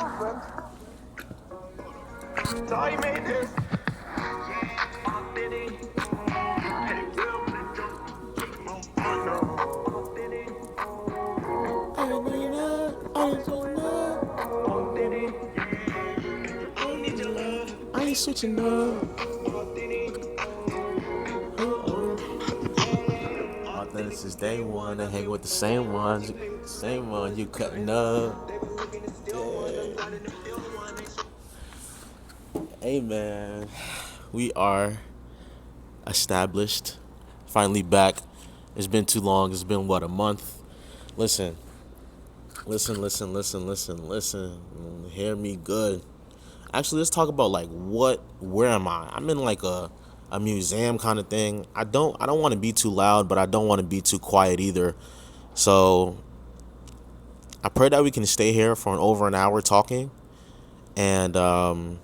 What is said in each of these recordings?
So you made this? I ain't switching up. Authentic since day one. I hang with the same ones. Same one you cutting up. Hey man, we are established. Finally back. It's been too long. It's been what, a month? Listen, listen. Hear me good. Actually, let's talk about like where am I? I'm in like a museum kind of thing. I don't want to be too loud, but I don't want to be too quiet either. So I pray that we can stay here for over an hour talking, and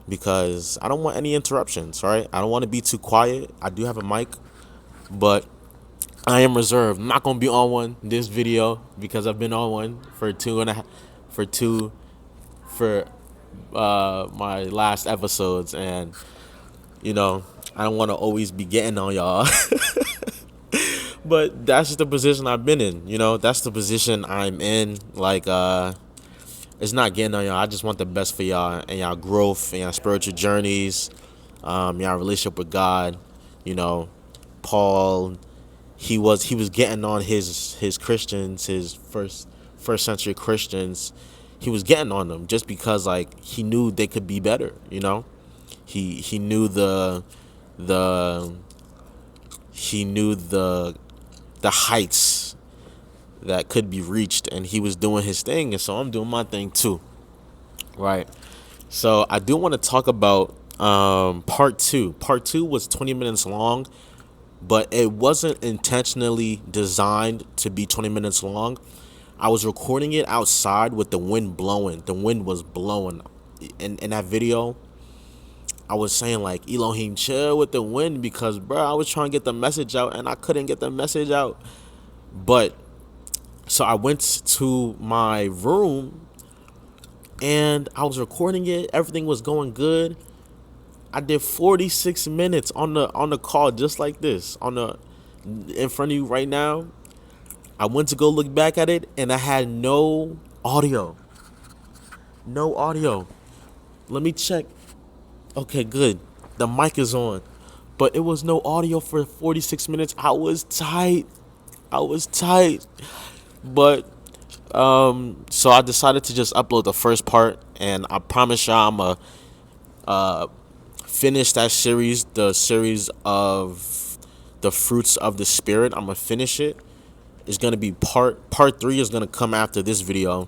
because I don't want any interruptions. Right? I don't want to be too quiet. I do have a mic, but I am reserved. I'm not gonna be on one this video because I've been on one for two and a half, for two, for my last episodes, and you know I don't want to always be getting on y'all. But that's just the position I've been in. That's the position I'm in. Like it's not getting on y'all. I just want the best for y'all and y'all growth and y'all spiritual journeys, y'all relationship with God. You know, Paul, he was getting on his Christians, his first century Christians. He was getting on them just because like he knew they could be better. He knew the he knew the heights that could be reached, and he was doing his thing, and so I'm doing my thing too. Right. So I do want to talk about part two. Part two was 20 minutes long, but it wasn't intentionally designed to be 20 minutes long. I was recording it outside with the wind blowing. The wind was blowing. In that video, I was saying like, Elohim, chill with the wind, because bro, I was trying to get the message out and I couldn't get the message out. But so I went to my room and I was recording it. Everything was going good. I did 46 minutes on the call, just like this, in front of you right now. I went to go look back at it and I had no audio. No audio. Let me check. Okay, good. The mic is on. But it was no audio for 46 minutes. I was tight. But so I decided to just upload the first part, and I promise y'all I'm finish that series, the series of the fruits of the spirit. I'm gonna finish it. It's gonna be part 3 is gonna come after this video.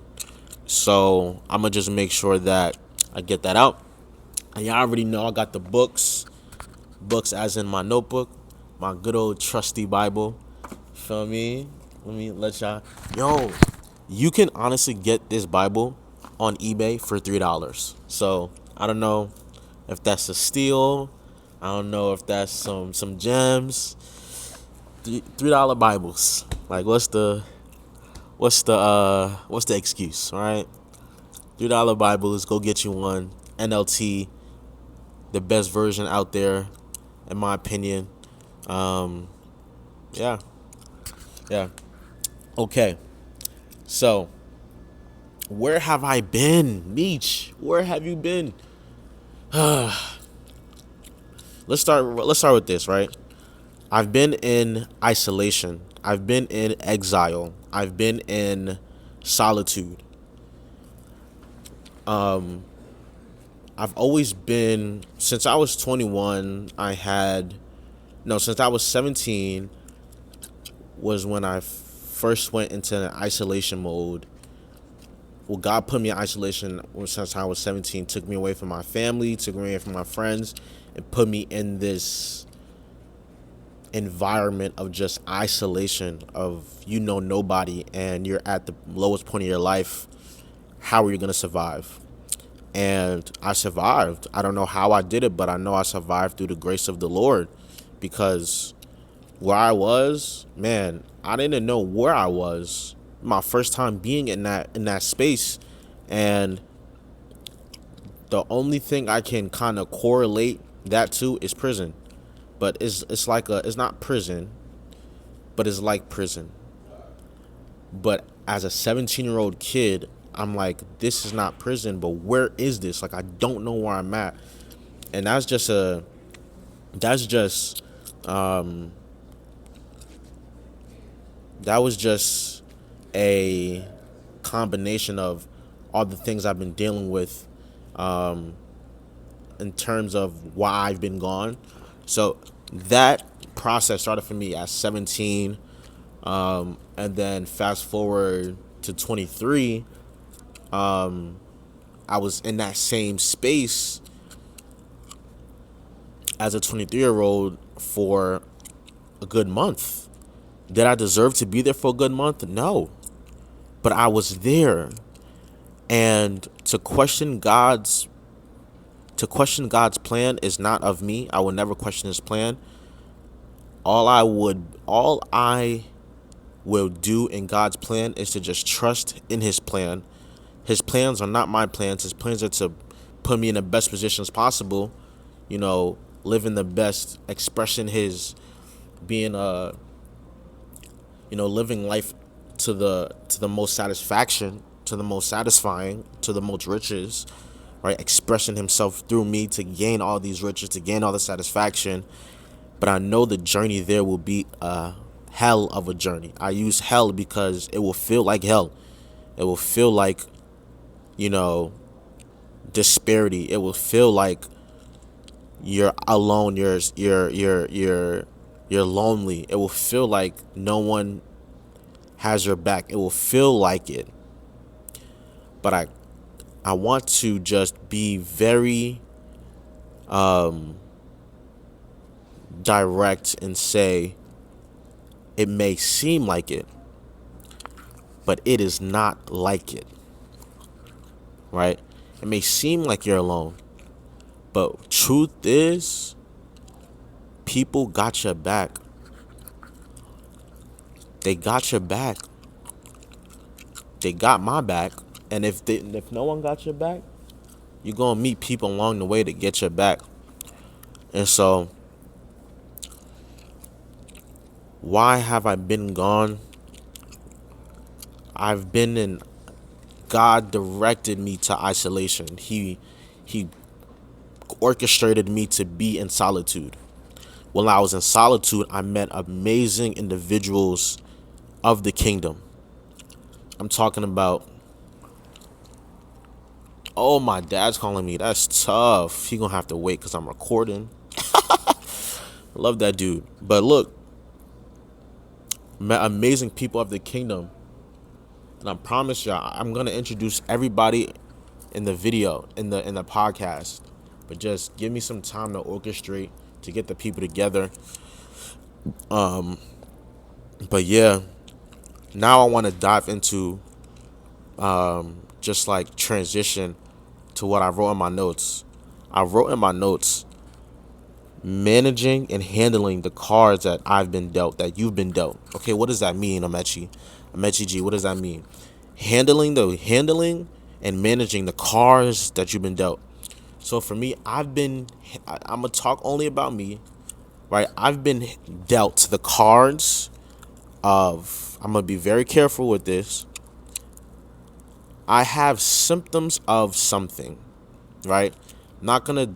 So I'm gonna just make sure that I get that out. And y'all already know I got the books as in my notebook, my good old trusty Bible. Feel me? Let me let y'all. Yo, you can honestly get this Bible on eBay for $3. So I don't know if that's a steal. I don't know if that's some gems. $3 Bibles. Like what's the excuse? All right, $3 Bibles. Go get you one. NLT, the best version out there, in my opinion. Yeah. Okay. So, where have I been, Meech? Where have you been? Let's start with this, right? I've been in isolation. I've been in exile. I've been in solitude. I've always been, since I was 21, since I was 17 was when I first went into an isolation mode. Well, God put me in isolation since I was 17, took me away from my family, took me away from my friends, and put me in this environment of just isolation of nobody, and you're at the lowest point of your life. How are you going to survive? And I survived. I don't know how I did it, but I know I survived through the grace of the Lord, because where I was, man, I didn't know where I was. My first time being in that space, And the only thing I can kind of correlate that to is prison. But it's not prison, but it's like prison. But as a 17-year-old kid, I'm like, this is not prison, but where is this? Like, I don't know where I'm at. And that's just that was just a combination of all the things I've been dealing with in terms of why I've been gone. So that process started for me at 17, and then fast forward to 23, I was in that same space as a 23-year-old for a good month. Did I deserve to be there for a good month? No. But I was there. And to question God's plan is not of me. I will never question his plan. All I will do in God's plan is to just trust in his plan. His plans are not my plans. His plans are to put me in the best positions possible, living the best, expressing his being living life to the most satisfaction, to the most satisfying, to the most riches, right? Expressing himself through me to gain all these riches, to gain all the satisfaction. But I know the journey there will be a hell of a journey. I use hell because it will feel like hell. It will feel like, you know, disparity. It will feel like you're alone. You're lonely. It will feel like no one has your back. It will feel like it. But I want to just be very direct and say it may seem like it, but it is not like it. Right? It may seem like you're alone, but truth is, people got your back. They got your back. They got my back. And if no one got your back, you're going to meet people along the way to get your back. And so, why have I been gone? I've been in, God directed me to isolation. He orchestrated me to be in solitude. While I was in solitude, I met amazing individuals of the kingdom. I'm talking about, oh, my dad's calling me. That's tough. He gonna have to wait because I'm recording. Love that dude. But look, met amazing people of the kingdom. And I promise y'all, I'm gonna introduce everybody in the video, in the podcast. But just give me some time to orchestrate, to get the people together. But yeah, now I want to dive into just like transition to what I wrote in my notes. I wrote in my notes, managing and handling the cards that I've been dealt, that you've been dealt. Okay, what does that mean, Amechi? Amechi G, what does that mean? Handling and managing the cards that you've been dealt. So for me, I'm gonna talk only about me, right? I've been dealt the cards of, I'm gonna be very careful with this. I have symptoms of something, right? Not gonna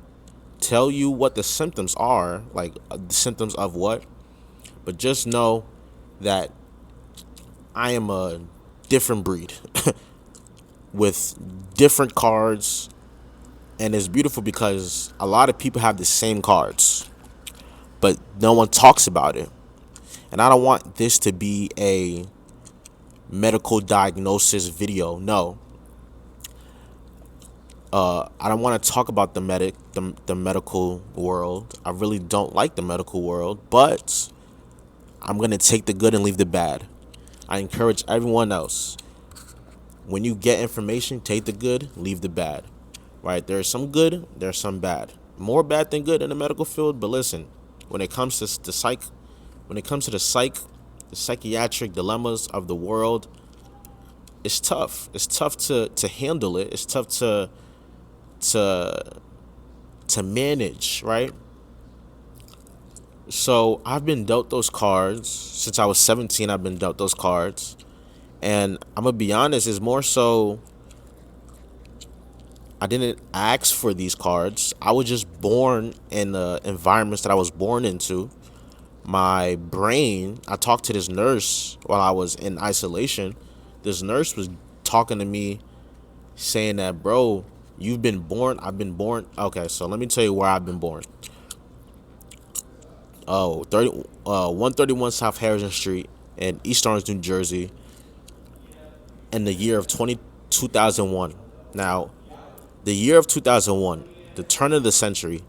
tell you what the symptoms are, like the symptoms of what, but just know that I am a different breed with different cards. And it's beautiful because a lot of people have the same cards, but no one talks about it. And I don't want this to be a medical diagnosis video. No. I don't want to talk about the medical world. I really don't like the medical world, but I'm going to take the good and leave the bad. I encourage everyone else, when you get information, take the good, leave the bad. Right? There's some good, there's some bad. More bad than good in the medical field, but listen, when it comes to the psychiatric dilemmas of the world, it's tough. It's tough to handle it. It's tough to to manage, right? So I've been dealt those cards since I was 17. I've been dealt those cards, and I'm gonna be honest. It's more so I didn't ask for these cards. I was just born in the environments that I was born into. My brain, I talked to this nurse while I was in isolation. This nurse was talking to me saying that, bro, you've been born. I've been born. Okay, so let me tell you where I've been born. 131 South Harrison Street in East Orange, New Jersey, in the year of 2001. Now, the year of 2001, the turn of the century,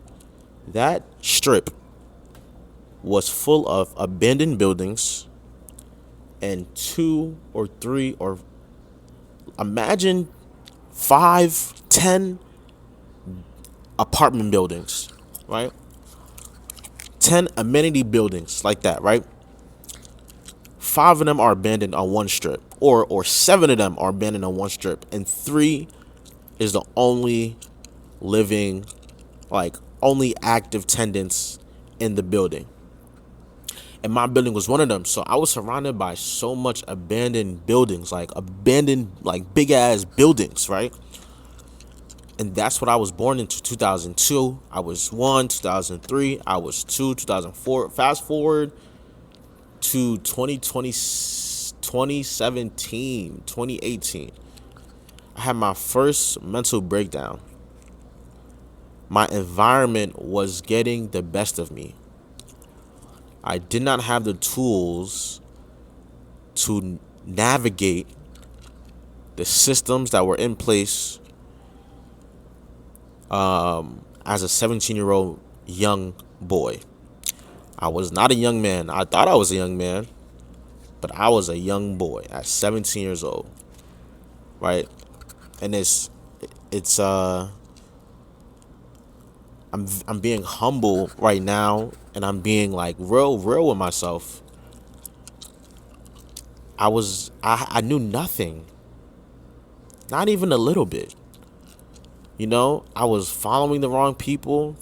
that strip was full of abandoned buildings and two or three or imagine 5, 10 apartment buildings, right? 10 amenity buildings like that, right? 5 of them are abandoned on one strip, or 7 of them are abandoned on one strip, and 3 is the only living, like only active tenants in the building. And my building was one of them. So I was surrounded by so much abandoned buildings, like abandoned, like big ass buildings, right? And that's what I was born into. 2002, I was 1. 2003, I was 2. 2004. Fast forward to 2020, 2017, 2018. I had my first mental breakdown. My environment was getting the best of me. I did not have the tools to navigate the systems that were in place as a 17-year-old young boy. I was not a young man. I thought I was a young man, but I was a young boy at 17 years old, right? And it's I'm being humble right now, and I'm being like real with myself. I knew nothing, not even a little bit. You know, I was following the wrong people.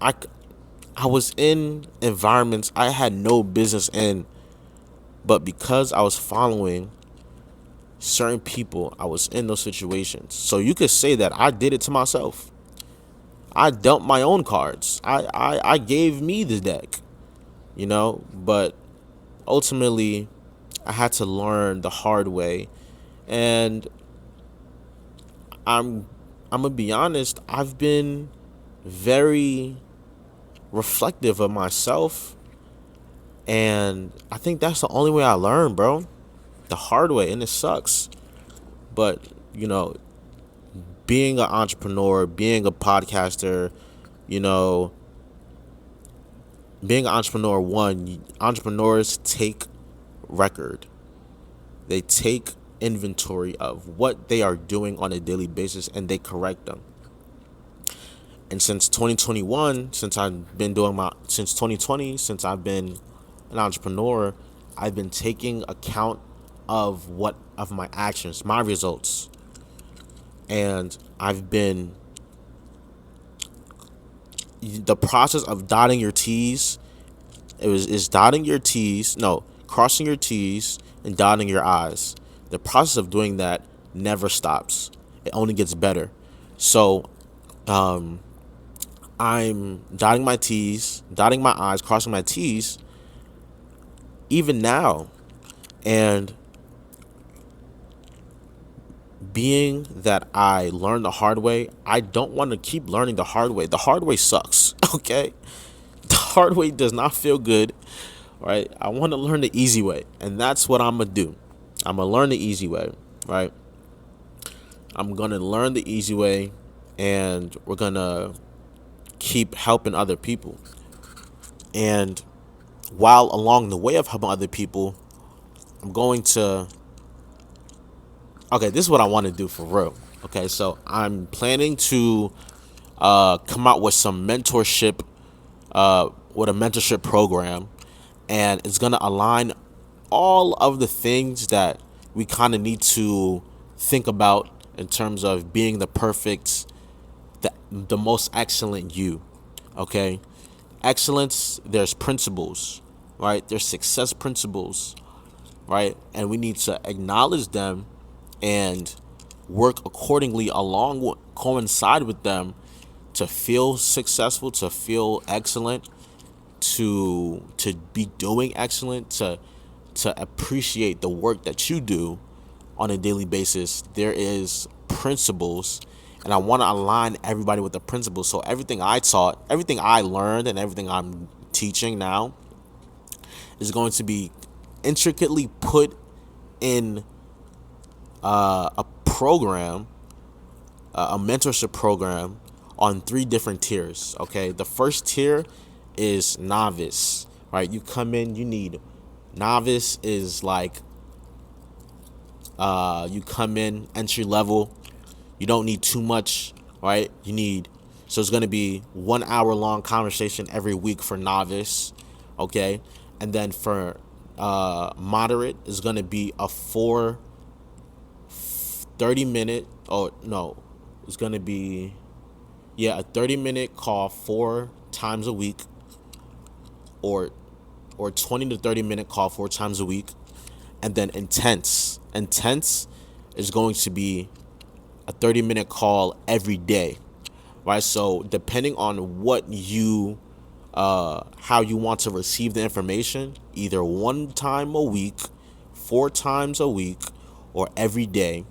I I was in environments I had no business in, but because I was following certain people, I was in those situations. So you could say that I did it to myself. I dealt my own cards. I gave me the deck, you know, but ultimately I had to learn the hard way. And I'm gonna be honest, I've been very reflective of myself, and I think that's the only way I learn, bro. The hard way, and it sucks. But, you know, being an entrepreneur, being a podcaster, you know, being an entrepreneur, entrepreneurs take record. They take inventory of what they are doing on a daily basis, and they correct them. And since 2021, since 2020, since I've been an entrepreneur, I've been taking account of my actions, my results. And I've been the process of dotting your T's. Is dotting your T's, no, crossing your T's and dotting your I's. The process of doing that never stops. It only gets better. So, I'm dotting my T's, dotting my I's, crossing my T's, even now. And being that I learned the hard way, I don't want to keep learning the hard way. The hard way sucks, okay? The hard way does not feel good, right? I want to learn the easy way, and that's what I'm going to do. I'm going to learn the easy way, right? I'm going to learn the easy way, and we're going to keep helping other people. And while along the way of helping other people, I'm going to okay, this is what I want to do for real. Okay, so I'm planning to come out with some mentorship, with a mentorship program, and it's gonna align all of the things that we kind of need to think about in terms of being the most excellent you. Okay, excellence. There's principles, right? There's success principles, right? And we need to acknowledge them and work accordingly coincide with them to feel successful, to feel excellent, to be doing excellent, to appreciate the work that you do on a daily basis. There is principles, and I want to align everybody with the principles. So everything I taught, everything I learned, and everything I'm teaching now is going to be intricately put in a program, a mentorship program on 3 different tiers. Okay, the first tier is novice, right? You come in, you need novice is like you come in entry level. You don't need too much, right? So it's going to be 1 hour long conversation every week for novice, okay? And then for moderate is going to be a 30-minute, oh no, it's going to be, yeah, a 30-minute call 4 times a week, or 20 to 30-minute call 4 times a week. And then intense is going to be a 30-minute call every day, right? So depending on how you want to receive the information, either 1 time a week, 4 times a week, or every day,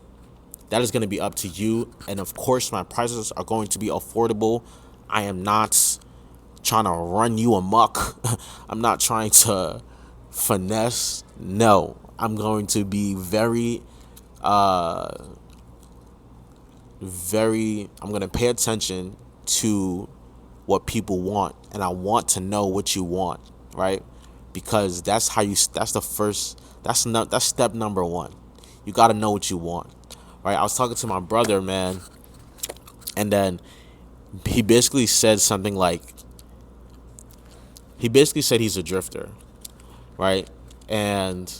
that is going to be up to you. And of course, my prices are going to be affordable. I am not trying to run you amok. I'm not trying to finesse. No, I'm going to be I'm going to pay attention to what people want, and I want to know what you want, right? Because that's step number 1. You got to know what you want, right? I was talking to my brother, man, and then he basically said something like, he's a drifter, right? And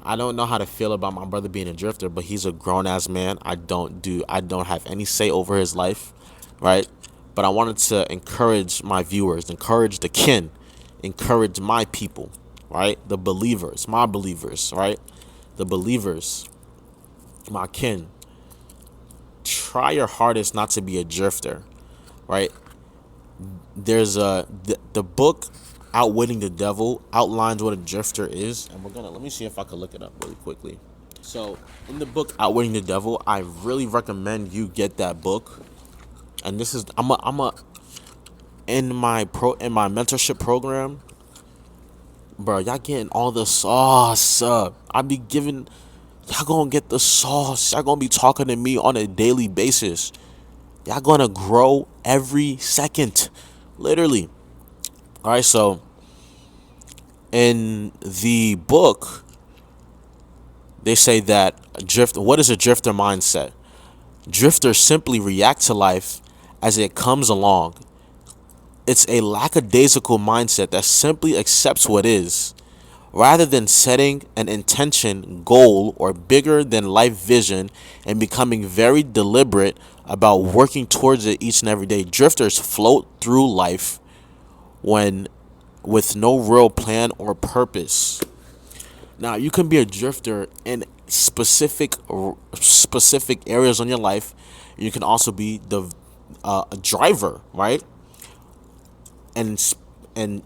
I don't know how to feel about my brother being a drifter, but he's a grown ass man. I don't have any say over his life, right? But I wanted to encourage my viewers, encourage the kin, encourage my people, right? The believers, my believers, right? The believers, my kin. Try your hardest not to be a drifter, right? There's the book Outwitting the Devil outlines what a drifter is, and let me see if I can look it up really quickly. So in the book Outwitting the Devil, I really recommend you get that book. And this is I'm a in my mentorship program, bro. Y'all getting all the sauce. I be giving y'all gonna get the sauce. Y'all gonna be talking to me on a daily basis. Y'all gonna grow every second, literally. All right, so in the book, they say that what is a drifter mindset? Drifters simply react to life as it comes along. It's a lackadaisical mindset that simply accepts what is, rather than setting an intention, goal, or bigger than life vision and becoming very deliberate about working towards it each and every day. Drifters float through life with no real plan or purpose. Now, you can be a drifter in specific areas on your life. You can also be a driver, right? And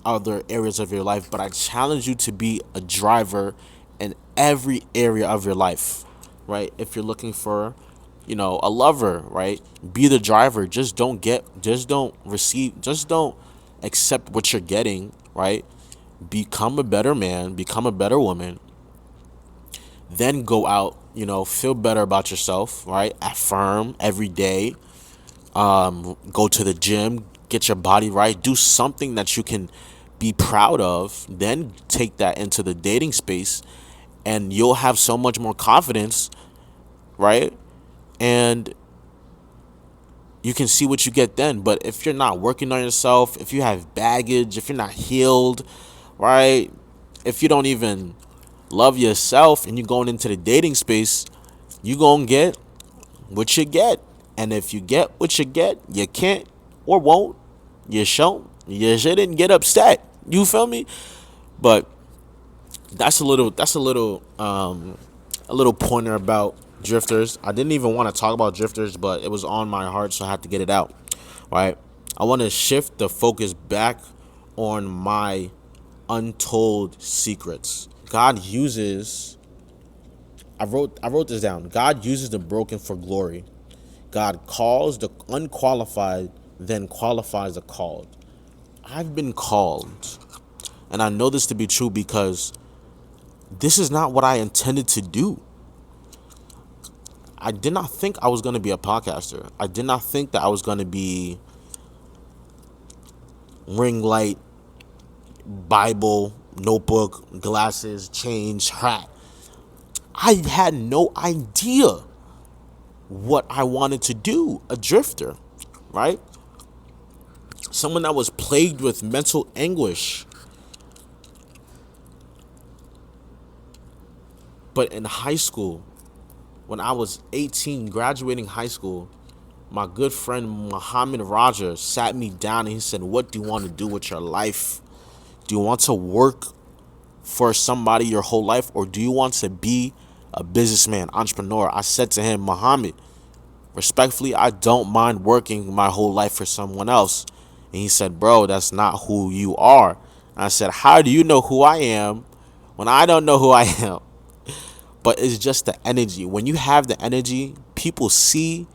other areas of your life. But I challenge you to be a driver in every area of your life, right? If you're looking for, a lover, right? Be the driver. Just don't accept what you're getting, right? Become a better man, become a better woman. Then go out, feel better about yourself, right? Affirm every day. Go to the gym, get your body right, do something that you can be proud of. Then take that into the dating space, and you'll have so much more confidence, right? And you can see what you get then. But if you're not working on yourself, if you have baggage, if you're not healed, right? If you don't even love yourself, and you're going into the dating space, you gonna get what you get. And if you get what you get, you can't or won't, you shouldn't get upset. You feel me? But a little pointer about drifters. I didn't even want to talk about drifters, but it was on my heart, so I had to get it out. Right? I want to shift the focus back on my untold secrets. God uses I wrote this down. God uses the broken for glory. God calls the unqualified, then qualifies the called. I've been called, and I know this to be true because this is not what I intended to do. I did not think I was going to be a podcaster. I did not think that I was going to be ring light, Bible, notebook, glasses, change, hat. I had no idea what I wanted to do. A drifter, right? Someone that was plagued with mental anguish. But in high school, when I was 18, graduating high school, my good friend Muhammad Raja sat me down and he said, "What do you want to do with your life? Do you want to work for somebody your whole life, or do you want to be a businessman, entrepreneur?" I said to him, "Muhammad, respectfully, I don't mind working my whole life for someone else." And he said, "Bro, that's not who you are." And I said, "How do you know who I am when I don't know who I am?" But it's just the energy. When you have the energy, people see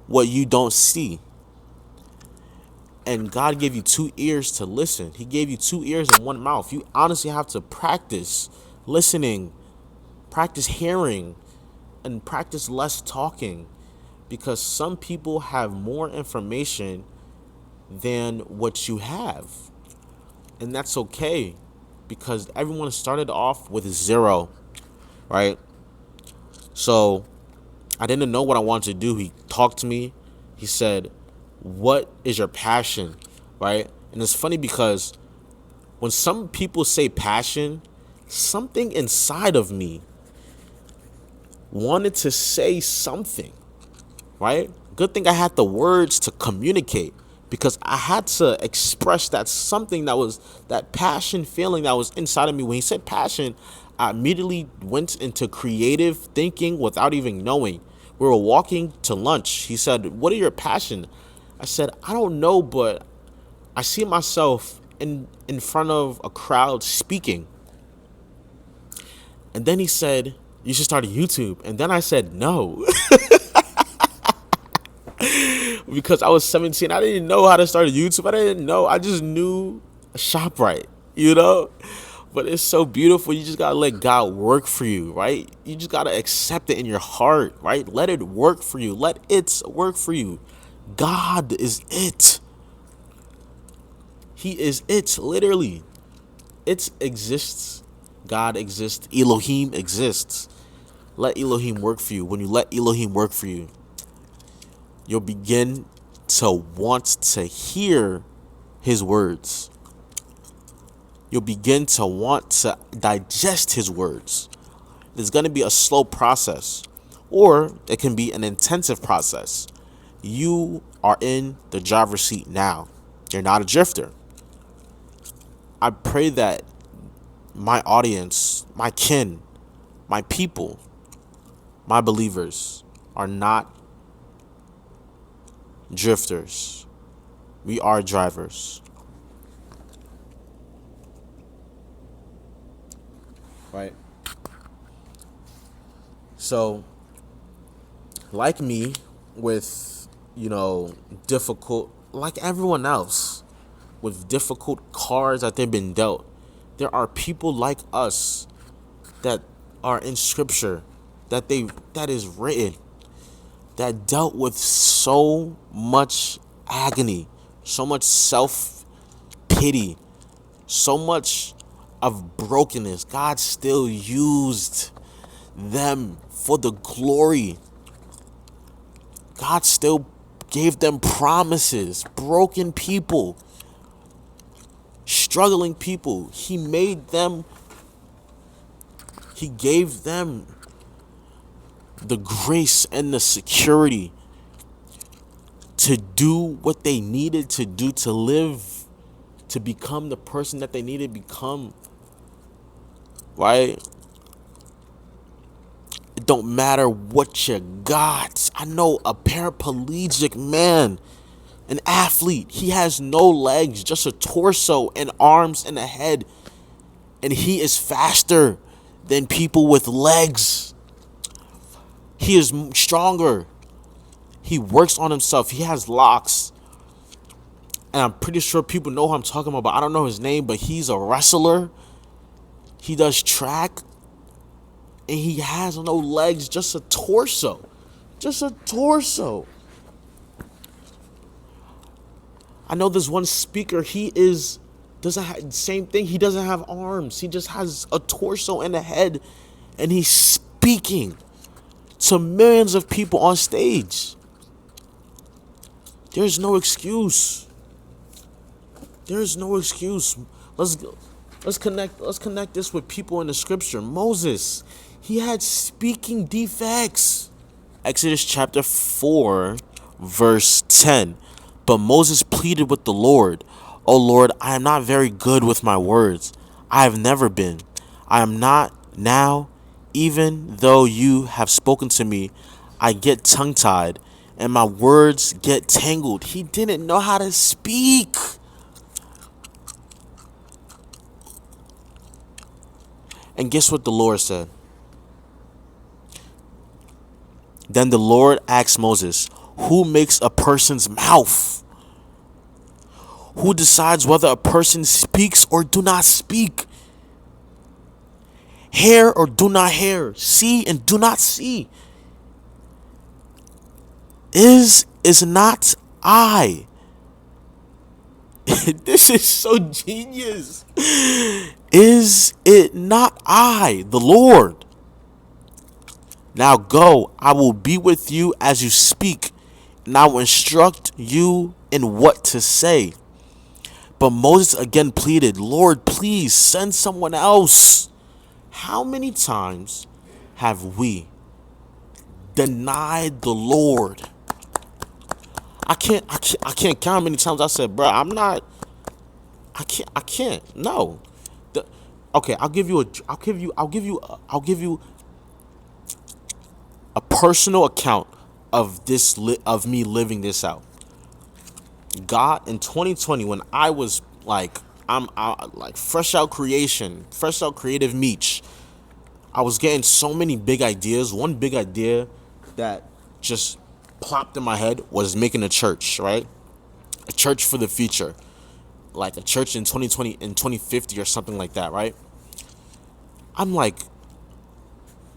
what you don't see. And God gave you two ears to listen. He gave you two ears and one mouth. You honestly have to practice listening, practice hearing, and practice less talking. Because some people have more information than what you have. And that's okay. Because everyone started off with zero, right? So I didn't know what I wanted to do. He talked to me. He said, "What is your passion?" Right? And it's funny because when some people say passion, something inside of me wanted to say something, right? Good thing I had the words to communicate because I had to express that something that was that passion feeling that was inside of me. When he said passion, I immediately went into creative thinking without even knowing. We were walking to lunch. He said, "What are your passion?" I said, "I don't know, but I see myself in front of a crowd speaking." And then he said, "You should start a YouTube." And then I said, "No." Because I was 17. I didn't know how to start a YouTube. I didn't know. I just knew ShopRite, you know? But it's so beautiful. You just got to let God work for you, right? You just got to accept it in your heart, right? Let it work for you. Let it work for you. God is it. He is it, literally. It exists. God exists. Elohim exists. Let Elohim work for you. When you let Elohim work for you, you'll begin to want to hear his words. You'll begin to want to digest his words. It's going to be a slow process, or it can be an intensive process. You are in the driver's seat now. You're not a drifter. I pray that my audience, my kin, my people, my believers are not drifters. We are drivers. Right? So, like me, with, difficult, like everyone else, with difficult cards that they've been dealt, there are people like us that are in scripture that is written, that dealt with so much agony, so much self-pity, so much of brokenness. God still used them for the glory. God still gave them promises. Broken people, struggling people. He made them He gave them the grace and the security to do what they needed to do to live, to become the person that they needed to become, right? It don't matter what you got. I know a paraplegic man, an athlete. He has no legs, just a torso and arms and a head. And he is faster than people with legs. He is stronger. He works on himself. He has locks. And I'm pretty sure people know who I'm talking about, but I don't know his name, but he's a wrestler. He does track. And he has no legs, just a torso. Just a torso. I know there's one speaker, doesn't have same thing. He doesn't have arms. He just has a torso and a head. And he's speaking to millions of people on stage. There's no excuse. There's no excuse. Let's connect this with people in the scripture. Moses, he had speaking defects. Exodus chapter 4, verse 10. But Moses pleaded with the Lord, "O Lord, I am not very good with my words. I have never been. I am not now, even though you have spoken to me. I get tongue-tied and my words get tangled." He didn't know how to speak. And guess what the Lord said? Then the Lord asked Moses, "Who makes a person's mouth? Who decides whether a person speaks or do not speak? Hear or do not hear? See and do not see? Is not I?" This is so genius. Is it not I, the Lord? Now go, I will be with you as you speak, and I will instruct you in what to say. But Moses again pleaded, "Lord, please send someone else." How many times have we denied the Lord? I can't count how many times I said, "Bro, I can't. No." Okay, I'll give you a personal account of of me living this out. God, in 2020, when I was like, like fresh out creative Meech, I was getting so many big ideas. One big idea that just plopped in my head was making a church, right? A church for the future, like a church in 2020, in 2050 or something like that, right? I'm like,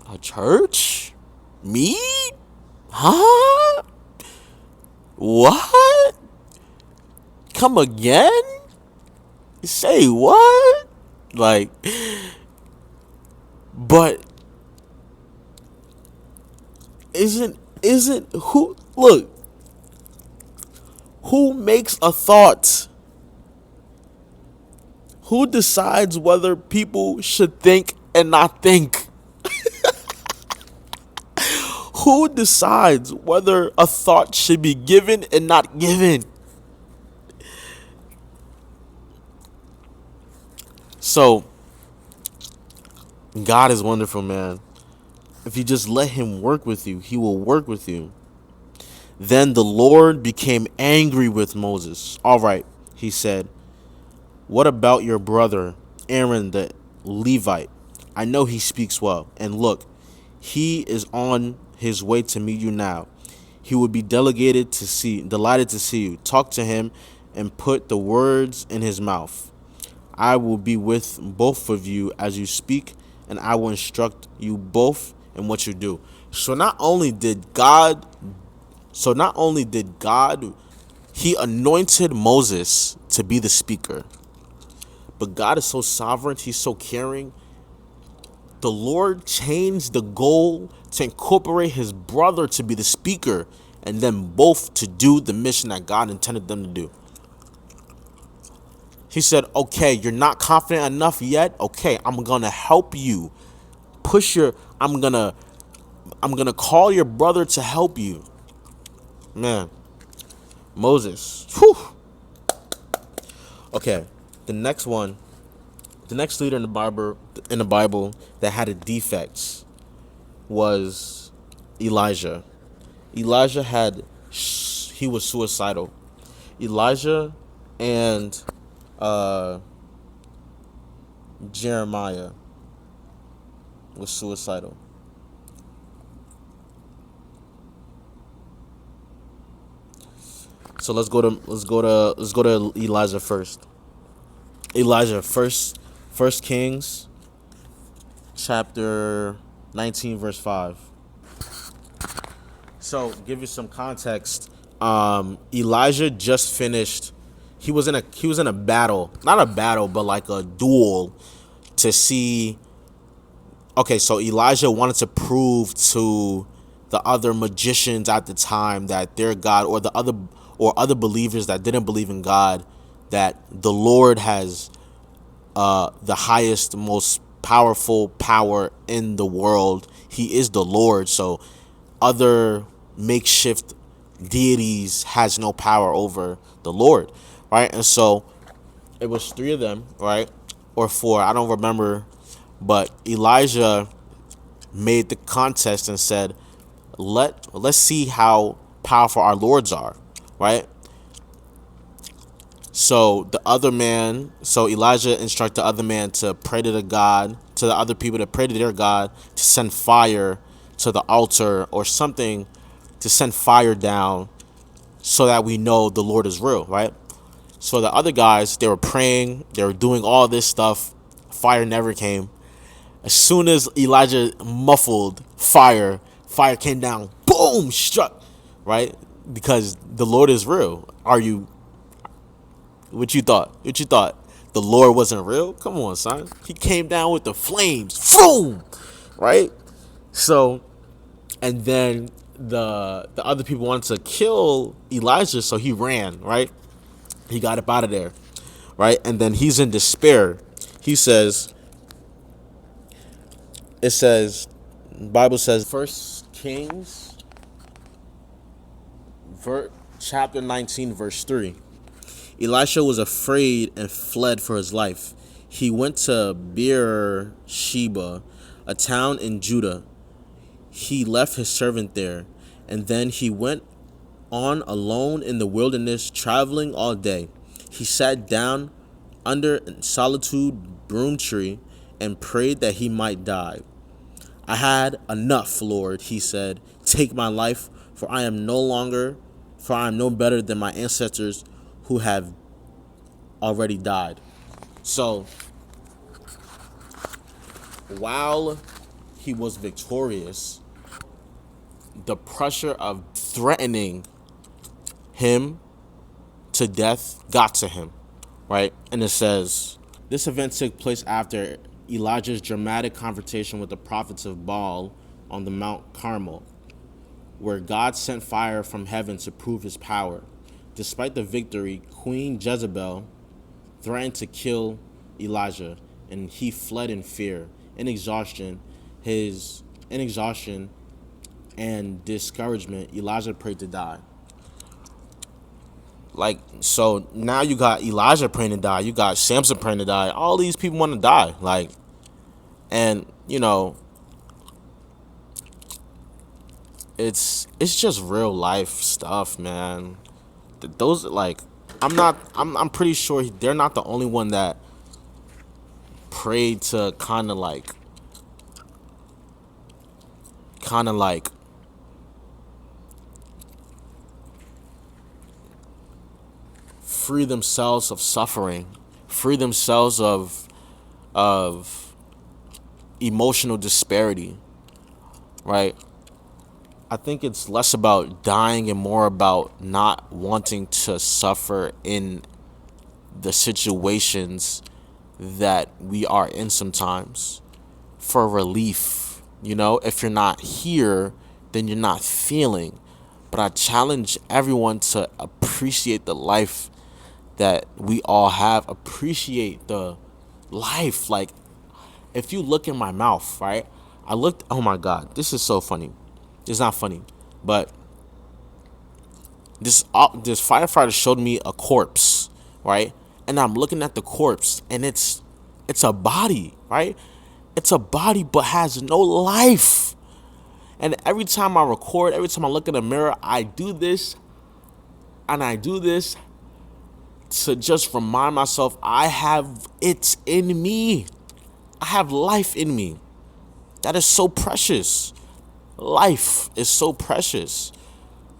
a church? Me? Huh? What? Come again? Say what? Like, but isn't who, look, who makes a thought? Who decides whether people should think and not think? Who decides whether a thought should be given and not given? So, God is wonderful, man. If you just let him work with you, he will work with you. Then the Lord became angry with Moses. "All right," he said, "what about your brother, Aaron the Levite? I know he speaks well. And look, he is on his way to meet you now. He will be delighted to see you. Talk to him and put the words in his mouth. I will be with both of you as you speak, and I will instruct you both in what you do." So not only did God, he anointed Moses to be the speaker. But God is so sovereign, he's so caring. The Lord changed the goal to incorporate his brother to be the speaker, and then both to do the mission that God intended them to do. He said, "Okay, you're not confident enough yet? Okay, I'm going to help you push your, I'm gonna call your brother to help you. Man, Moses. Whew. Okay, the next one, the next leader in the Bible that had a defects was Elijah. Elijah had, he was suicidal. Elijah and Jeremiah was suicidal. So let's go to Elijah first. Elijah, first Kings chapter 19 verse 5. So give you some context. Elijah just finished, he was in a battle, not a battle but like a duel to see. Okay, so Elijah wanted to prove to the other magicians at the time that their God, or other believers that didn't believe in God, that the Lord has the highest, most powerful power in the world. He is the Lord. So other makeshift deities has no power over the Lord, right? And so it was three of them, right? Or four, I don't remember. But Elijah made the contest and said, let's see how powerful our lords are, right? So Elijah instructed the other man to pray to the God, to the other people to pray to their God, to send fire to the altar or something, to send fire down so that we know the Lord is real, right? So the other guys, they were praying, they were doing all this stuff. Fire never came. As soon as Elijah muffled fire, fire came down, boom, struck, right? Because the Lord is real. Are you, what you thought? What you thought? The Lord wasn't real? Come on, son. He came down with the flames, boom, right? So, and then the other people wanted to kill Elijah, so he ran, right? He got up out of there, right? And then he's in despair. He says, it says, Bible says, First Kings, chapter 19, verse 3. Elisha was afraid and fled for his life. He went to Beersheba, a town in Judah. He left his servant there, and then he went on alone in the wilderness, traveling all day. He sat down under a solitude broom tree and prayed that he might die. I had enough, Lord, he said. Take my life, for I am no better than my ancestors who have already died. So, while he was victorious, the pressure of threatening him to death got to him, right? And it says, this event took place after Elijah's dramatic confrontation with the prophets of Baal on the Mount Carmel, where God sent fire from heaven to prove his power. Despite the victory, Queen Jezebel threatened to kill Elijah, and he fled in fear. In exhaustion and discouragement, Elijah prayed to die. Like, so now you got Elijah praying to die, you got Samson praying to die. All these people want to die, like, and it's just real life stuff, man. Those, like, I'm pretty sure they're not the only one that prayed to kind of like free themselves of suffering, free themselves of emotional disparity, right? I think it's less about dying and more about not wanting to suffer in the situations that we are in sometimes, for relief. If you're not here, then you're not feeling. But I challenge everyone to appreciate the life that we all have. Appreciate the life. Like, if you look in my mouth, right? I looked. Oh my God, this is so funny. It's not funny, but this firefighter showed me a corpse, right? And I'm looking at the corpse, and it's a body, right? It's a body, but has no life. And every time I record, every time I look in the mirror, I do this, and I do this to just remind myself I have it in me. I have life in me. That is so precious. Life is so precious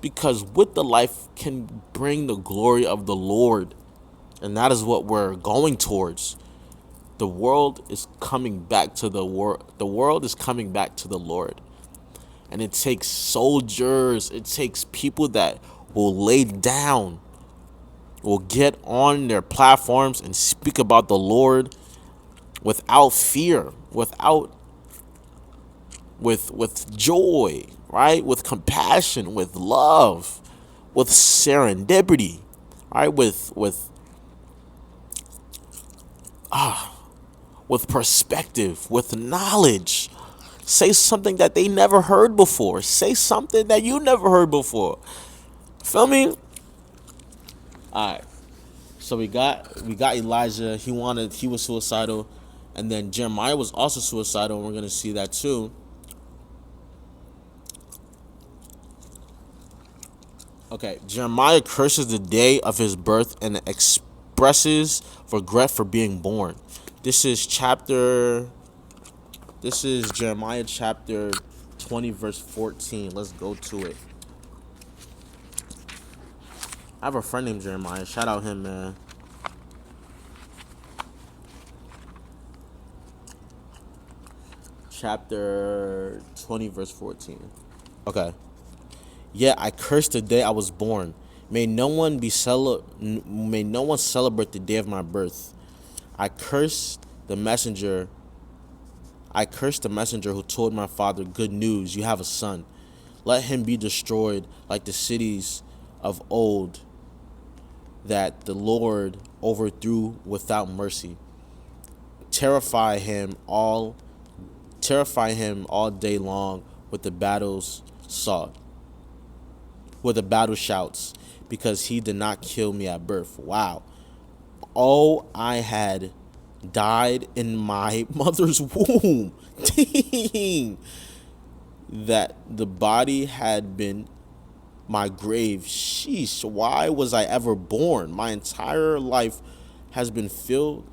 because with the life can bring the glory of the Lord. And that is what we're going towards. The world is coming back to the world. The world is coming back to the Lord. And it takes soldiers. It takes people that will lay down, will get on their platforms and speak about the Lord without fear, with joy, right? With compassion, with love, with serendipity, right? With perspective, with knowledge. Say something that they never heard before. Say something that you never heard before. Feel me? All right. So we got Elijah. He was suicidal, and then Jeremiah was also suicidal. And we're gonna see that too. Okay, Jeremiah curses the day of his birth and expresses regret for being born. This is chapter. This is Jeremiah chapter 20, verse 14. Let's go to it. I have a friend named Jeremiah. Shout out him, man. Chapter 20, verse 14. Okay. Yeah, I cursed the day I was born. May no one celebrate the day of my birth. I cursed the messenger. I cursed the messenger who told my father, "Good news, you have a son. Let him be destroyed like the cities of old that the Lord overthrew without mercy. Terrify him all Terrify him all day long with the battle's salt, with the battle shouts, because he did not kill me at birth." Wow. Oh, I had died in my mother's womb. Dang. That the body had been my grave. Sheesh. Why was I ever born? Has been filled.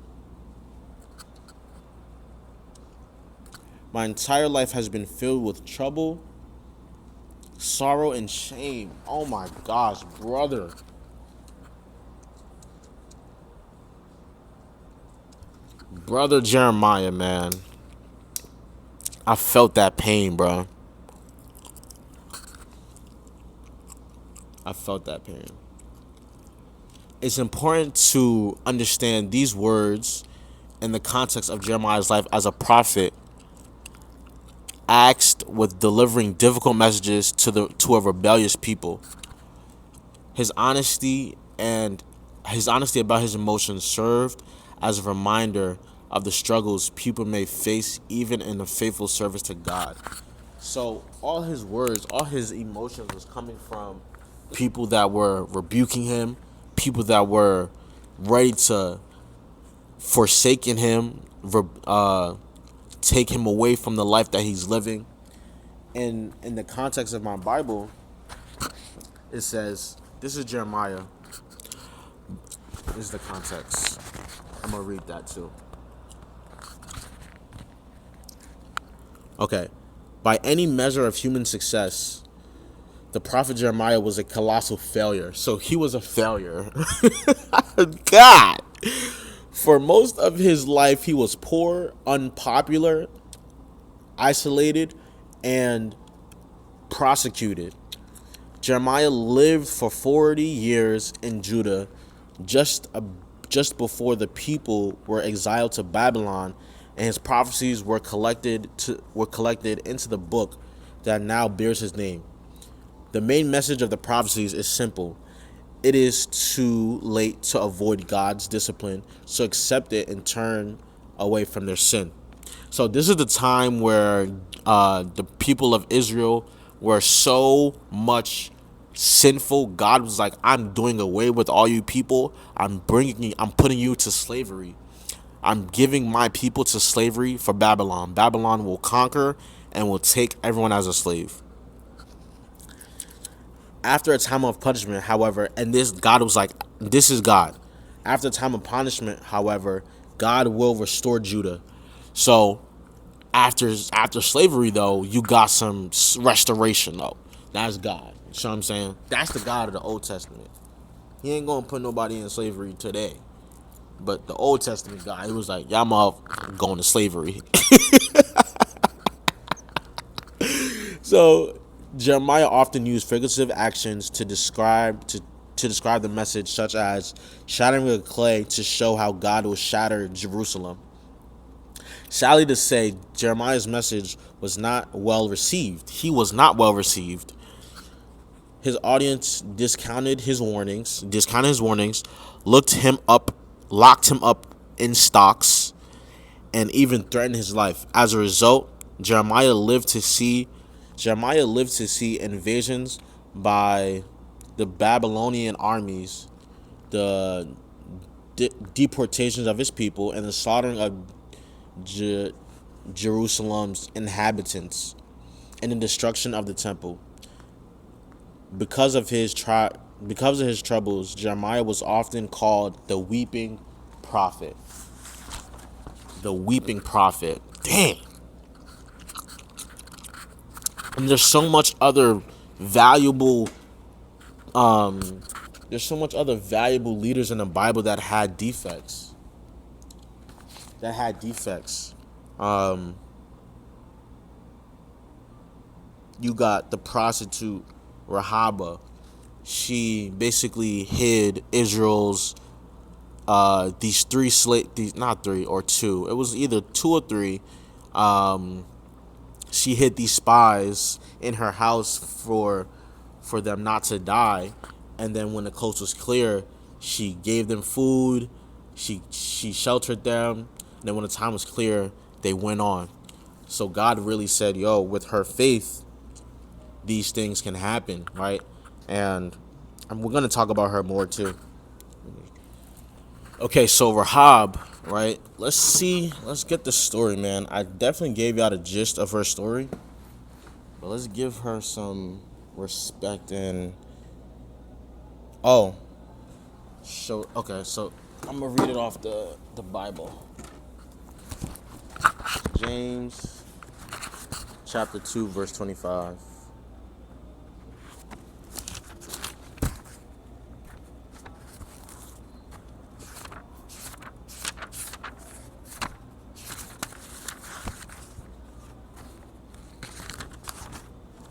My entire life has been filled with trouble, sorrow, and shame. Oh my gosh, brother. Brother Jeremiah, man. I felt that pain, bro. I felt that pain. It's important to understand these words in the context of Jeremiah's life as a prophet, axed with delivering difficult messages to a rebellious people. His honesty about his emotions served as a reminder of the struggles people may face even in a faithful service to God. So all his words, all his emotions was coming from people that were rebuking him, people that were ready to forsaken him, take him away from the life that he's living. And in the context of my Bible, it says, this is Jeremiah. This is the context. I'm going to read that too. Okay. By any measure of human success, the prophet Jeremiah was a colossal failure. So he was a failure. God. For most of his life, he was poor, unpopular, isolated, and prosecuted. Jeremiah lived for 40 years in Judah, just before the people were exiled to Babylon, and his prophecies were collected into the book that now bears his name. The main message of the prophecies is simple. It is too late to avoid God's discipline, so accept it and turn away from their sin. So this is the time where the people of Israel were so much sinful. God was like, I'm doing away with all you people. I'm putting you to slavery. I'm giving my people to slavery for Babylon. Babylon will conquer and will take everyone as a slave. After a time of punishment, however, and this God was like, this is God. After a time of punishment, however, God will restore Judah. So after slavery though, you got some restoration though. That's God. You know what I'm saying? That's the God of the Old Testament. He ain't gonna put nobody in slavery today. But the Old Testament God, he was like, y'all all going to slavery. So Jeremiah often used figurative actions to describe the message, such as shattering with clay to show how God will shatter Jerusalem. Sadly to say, Jeremiah's message was not well received. He was not well received. His audience discounted his warnings, locked him up in stocks, and even threatened his life. As a result, Jeremiah lived to see invasions by the Babylonian armies, the deportations of his people, and the slaughtering of Je- Jerusalem's inhabitants, and the destruction of the temple. Because of his troubles, Jeremiah was often called the weeping prophet. The weeping prophet. Dang. And valuable there's so much other valuable leaders in the Bible that had defects. That had defects. You got the prostitute Rahaba. She basically hid Israel's these three slate these not three or two. It was either two or three. She hid these spies in her house for them not to die, and then when the coast was clear, she gave them food. She sheltered them. And then when the time was clear, they went on. So God really said, "Yo, with her faith, these things can happen, right?" And we're gonna talk about her more too. Okay, so Rahab, right? Let's get the story, man. I definitely gave y'all the gist of her story, but let's give her some respect and oh, so I'm gonna read it off the Bible. James chapter 2 verse 25.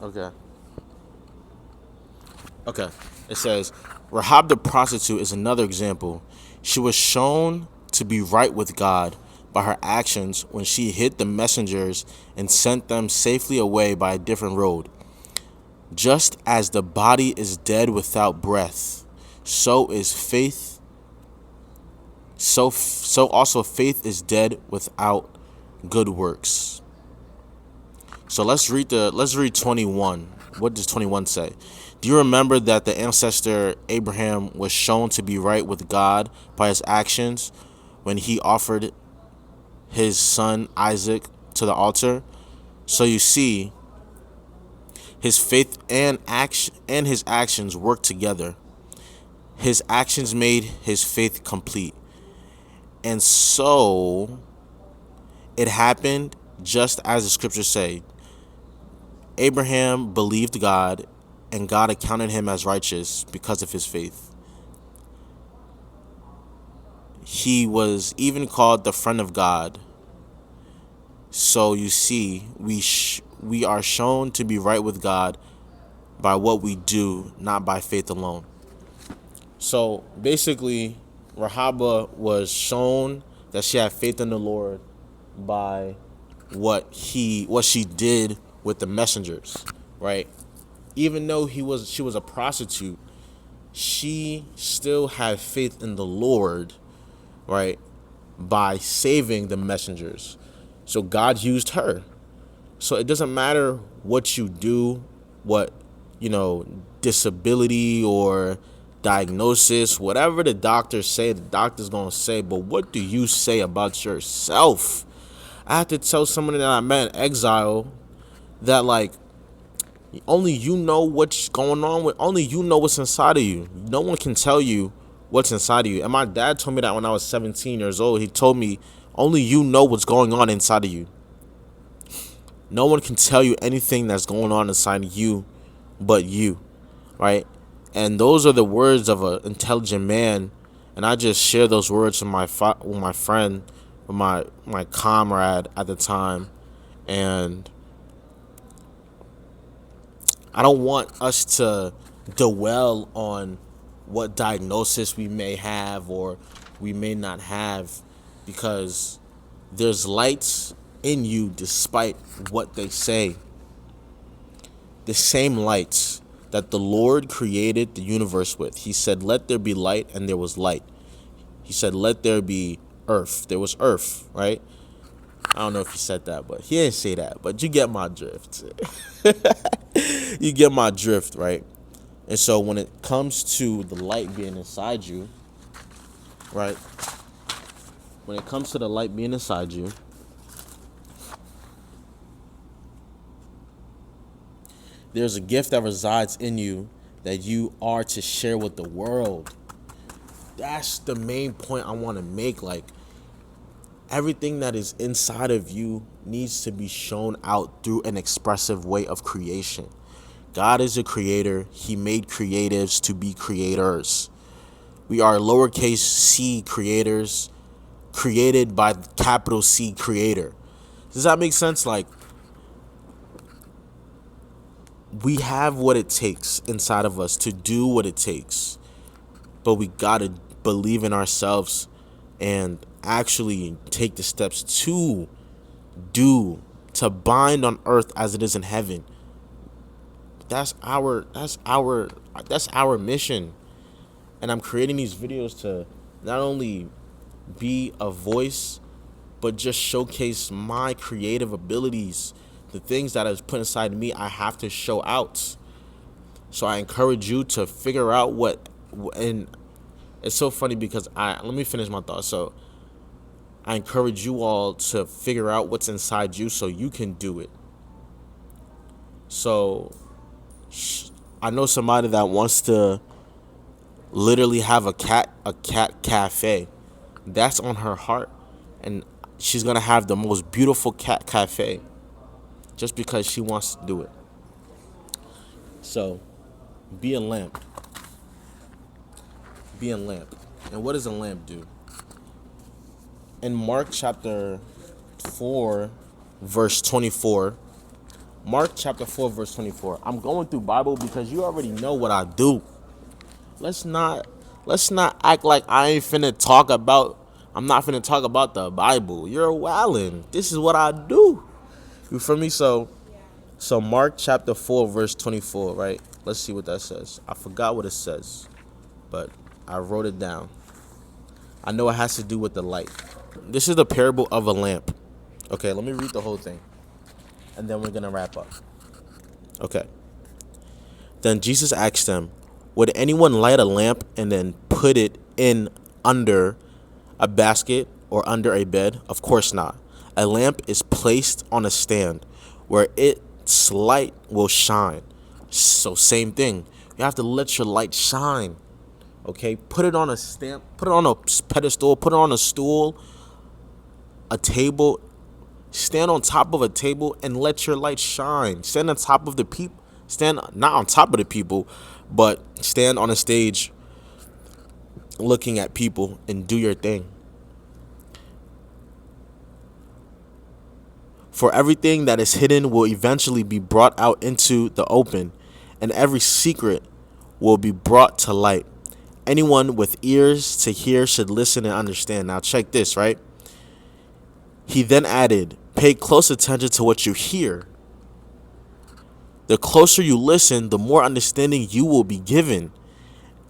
Okay. Okay. It says, Rahab the prostitute is another example. She was shown to be right with God by her actions when she hid the messengers and sent them safely away by a different road. Just as the body is dead without breath, so is faith. So also faith is dead without good works. So let's read 21. What does 21 say? Do you remember that the ancestor Abraham was shown to be right with God by his actions when he offered his son Isaac to the altar? So you see, his faith and his actions work together. His actions made his faith complete. And so it happened just as the scriptures say. Abraham believed God, and God accounted him as righteous because of his faith. He was even called the friend of God. So you see, we are shown to be right with God by what we do, not by faith alone. So basically, Rahaba was shown that she had faith in the Lord by what she did with the messengers, right? Even though she was a prostitute, she still had faith in the Lord, right? By saving the messengers. So God used her. So it doesn't matter what you do, what, disability or diagnosis, whatever the doctors say, the doctor's going to say, but what do you say about yourself? I have to tell somebody that I met in exile that, like, only you know what's going on with, only you know what's inside of you. No one can tell you what's inside of you. And my dad told me that when I was 17 years old. He told me, only you know what's going on inside of you. No one can tell you anything that's going on inside of you but you, right? And those are the words of an intelligent man. And I just share those words with my friend, with my comrade at the time. And I don't want us to dwell on what diagnosis we may have or we may not have, because there's lights in you despite what they say. The same lights that the Lord created the universe with. He said, let there be light, and there was light. He said, let there be earth. There was earth, right? I don't know if he said that, but he didn't say that. But you get my drift. You get my drift, right? And so when it comes to the light being inside you, right? When it comes to the light being inside you, there's a gift that resides in you that you are to share with the world. That's the main point I want to make. Like, everything that is inside of you needs to be shown out through an expressive way of creation. God is a creator. He made creatives to be creators. We are lowercase c creators, created by capital C creator. Does that make sense? Like, we have what it takes inside of us to do what it takes, but we gotta believe in ourselves and actually take the steps to bind on earth as it is in heaven. That's our mission. And I'm creating these videos to not only be a voice, but just showcase my creative abilities. The things that is put inside me, I have to show out. So I encourage you to figure out and it's so funny because let me finish my thought. So I encourage you all to figure out what's inside you so you can do it. So I know somebody that wants to literally have a cat cafe. That's on her heart, and she's gonna have the most beautiful cat cafe just because she wants to do it. So be a lamp. Be a lamp. And what does a lamp do? In Mark chapter 4 verse 24, Mark chapter 4 verse 24. I'm going through Bible because you already know what I do. Let's not act like I'm not finna talk about the Bible. You're wildin'. This is what I do. You feel me? So Mark chapter 4 verse 24, right? Let's see what that says. I forgot what it says, but I wrote it down. I know it has to do with the light. This is the parable of a lamp. Okay, let me read the whole thing, and then we're gonna wrap up. Okay. Then Jesus asked them, would anyone light a lamp and then put it in under a basket or under a bed? Of course not. A lamp is placed on a stand where its light will shine. So same thing. You have to let your light shine. Okay? Put it on a stand, put it on a pedestal, put it on a stool, a table. Stand on top of a table and let your light shine. Stand on top of the people. Stand not on top of the people, but stand on a stage looking at people and do your thing. For everything that is hidden will eventually be brought out into the open, and every secret will be brought to light. Anyone with ears to hear should listen and understand. Now check this, right? He then added, pay close attention to what you hear. The closer you listen, the more understanding you will be given,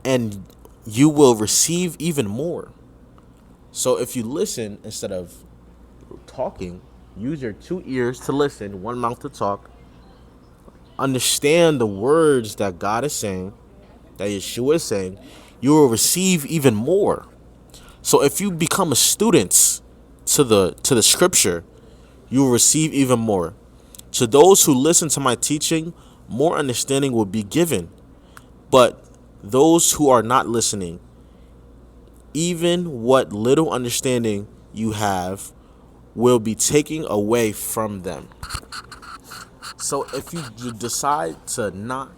and you will receive even more. So if you listen instead of talking, use your 2 ears to listen, one mouth to talk. Understand the words that God is saying, that Yeshua is saying. You will receive even more. So if you become a student to the scripture, you will receive even more. To those who listen to my teaching, more understanding will be given. But those who are not listening, even what little understanding you have will be taken away from them. So if you decide to not,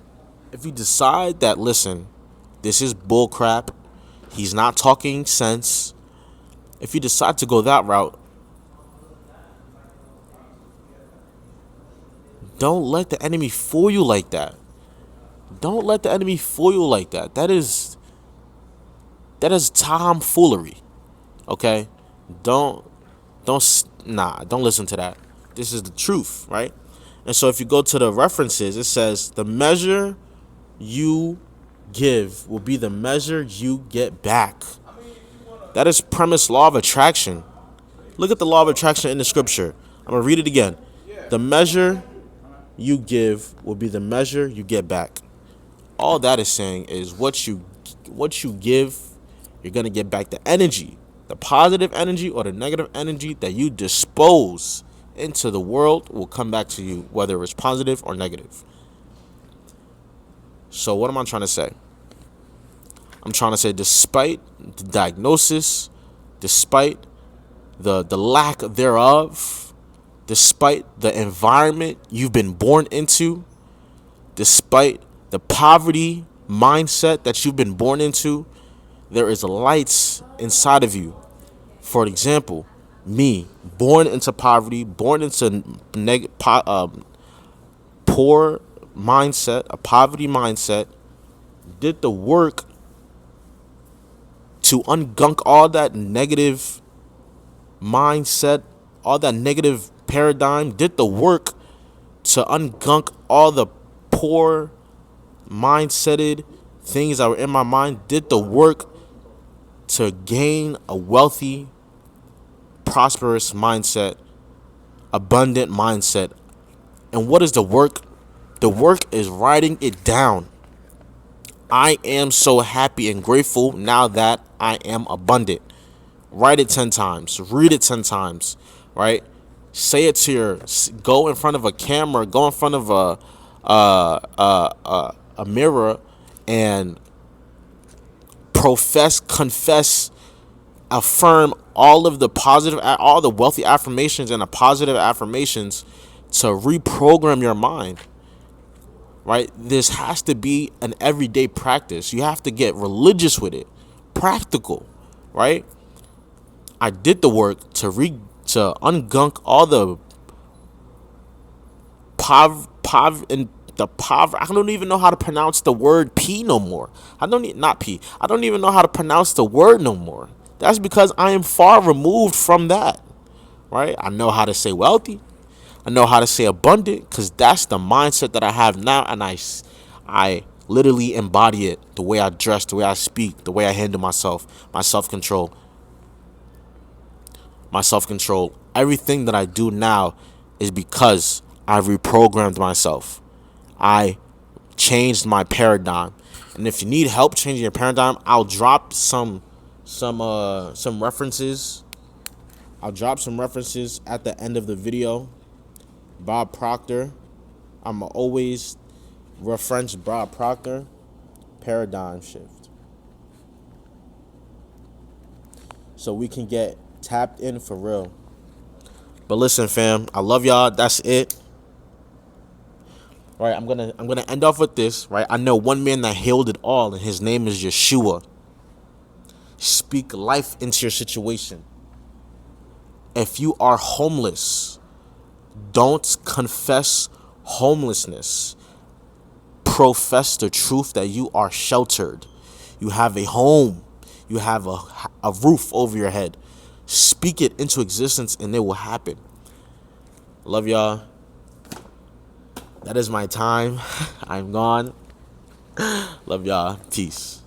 if you decide that, listen, this is bullcrap, he's not talking sense. If you decide to go that route, don't let the enemy fool you like that. Don't let the enemy fool you like that. That is tomfoolery. Okay? Don't don't listen to that. This is the truth, right? And so if you go to the references, it says the measure you give will be the measure you get back. That is premise law of attraction. Look at the law of attraction in the scripture. I'm going to read it again. The measure you give will be the measure you get back. All that is saying is what you give, you're going to get back. The energy, the positive energy or the negative energy that you dispose into the world will come back to you, whether it's positive or negative. So what am I trying to say? I'm trying to say, despite the diagnosis, despite the lack thereof, despite the environment you've been born into, despite the poverty mindset that you've been born into, there is lights inside of you. For example, me, born into poverty, born into poor mindset, a poverty mindset, did the work to ungunk all that negative mindset, all that negative paradigm, did the work to ungunk all the poor mindseted things that were in my mind, did the work to gain a wealthy, prosperous mindset, abundant mindset. And what is the work? The work is writing it down. I am so happy and grateful now that I am abundant. Write it 10 times. Read it 10 times. Right? Say it to your. Go in front of a camera. Go in front of a mirror and profess, confess, affirm all of the positive, all the wealthy affirmations and the positive affirmations to reprogram your mind. Right? This has to be an everyday practice. You have to get religious with it, practical, right? I did the work to ungunk all the I don't even know how to pronounce the word P no more. I don't even know how to pronounce the word no more. That's because I am far removed from that, right? I know how to say wealthy. I know how to say abundant because that's the mindset that I have now, and I literally embody it. The way I dress, the way I speak, the way I handle myself, my self-control. Everything that I do now is because I reprogrammed myself. I changed my paradigm. And if you need help changing your paradigm, I'll drop some references. I'll drop some references at the end of the video. Bob Proctor. I'm always reference Bob Proctor. Paradigm shift. So we can get tapped in for real. But listen, fam, I love y'all. That's it. Right, I'm gonna end off with this. Right, I know one man that healed it all, and his name is Yeshua. Speak life into your situation. If you are homeless, don't confess homelessness. Profess the truth that you are sheltered. You have a home. You have a roof over your head. Speak it into existence and it will happen. Love y'all. That is my time. I'm gone. Love y'all. Peace.